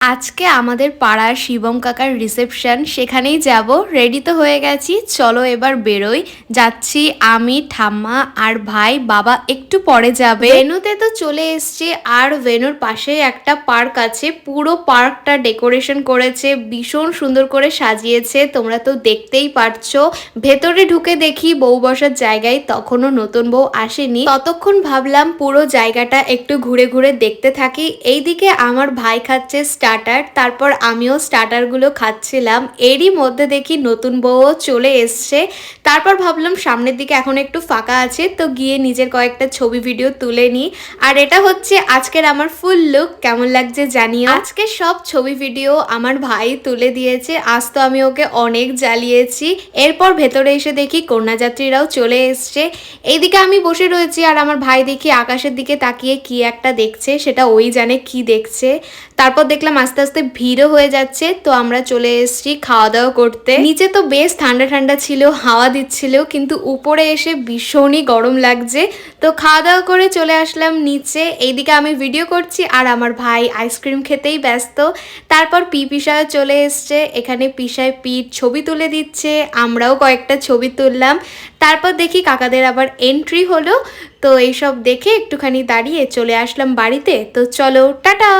আজকে আমাদের পাড়ার শিবম কাকার রিসেপশন, সেখানেই যাব। রেডি তো হয়ে গেছি, চলো এবার বেরোই। যাচ্ছি আমি, ঠাম্মা আর ভাই। বাবা একটু পরে যাবে। ভেন্যুতে তো চলে এসছি, আর ভেন্যুর পাশেই একটা পার্ক আছে। পুরো পার্কটা ডেকোরেশন করেছে, ভীষণ সুন্দর করে সাজিয়েছে, তোমরা তো দেখতেই পারছো। ভেতরে ঢুকে দেখি বউ বসার জায়গায় তখনও নতুন বউ আসেনি। ততক্ষণ ভাবলাম পুরো জায়গাটা একটু ঘুরে ঘুরে দেখতে থাকি। এইদিকে আমার ভাই খাচ্ছে স্টার্টার, তারপর আমিও স্টার্টারগুলো খাচ্ছিলাম। এরই মধ্যে দেখি নতুন বউও চলে এসছে। তারপর ভাবলাম সামনের দিকে এখন একটু ফাঁকা আছে, তো গিয়ে নিজের কয়েকটা ছবি ভিডিও তুলে নিই। আর এটা হচ্ছে আজকের আমার ফুল লুক, কেমন লাগছে জানিও। আজকে সব ছবি ভিডিও আমার ভাই তুলে দিয়েছে, আজ তো আমি ওকে অনেক জ্বালিয়েছি। এরপর ভেতরে এসে দেখি কন্যাযাত্রীরাও চলে এসছে। এইদিকে আমি বসে রয়েছি, আর আমার ভাই দেখি আকাশের দিকে তাকিয়ে কি একটা দেখছে, সেটা ওই জানে কি দেখছে। তারপর দেখলাম আস্তে আস্তে ভিড়ও হয়ে যাচ্ছে, তো আমরা চলে এসেছি খাওয়া দাওয়া করতে। নিচে তো বেশ ঠান্ডা ঠান্ডা ছিল, হাওয়া দিচ্ছিল, কিন্তু উপরে এসে ভীষণই গরম লাগছে। তো খাওয়া দাওয়া করে চলে আসলাম নিচে। এইদিকে আমি ভিডিও করছি, আর আমার ভাই আইসক্রিম খেতেই ব্যস্ত। তারপর পিসাও চলে এসছে, এখানে পিসায় পিঠ ছবি তুলে দিচ্ছে, আমরাও কয়েকটা ছবি তুললাম। তারপর দেখি কাকাদের আবার এন্ট্রি হলো। তো এইসব দেখে একটুখানি দাঁড়িয়ে চলে আসলাম বাড়িতে। তো চলো টাটা।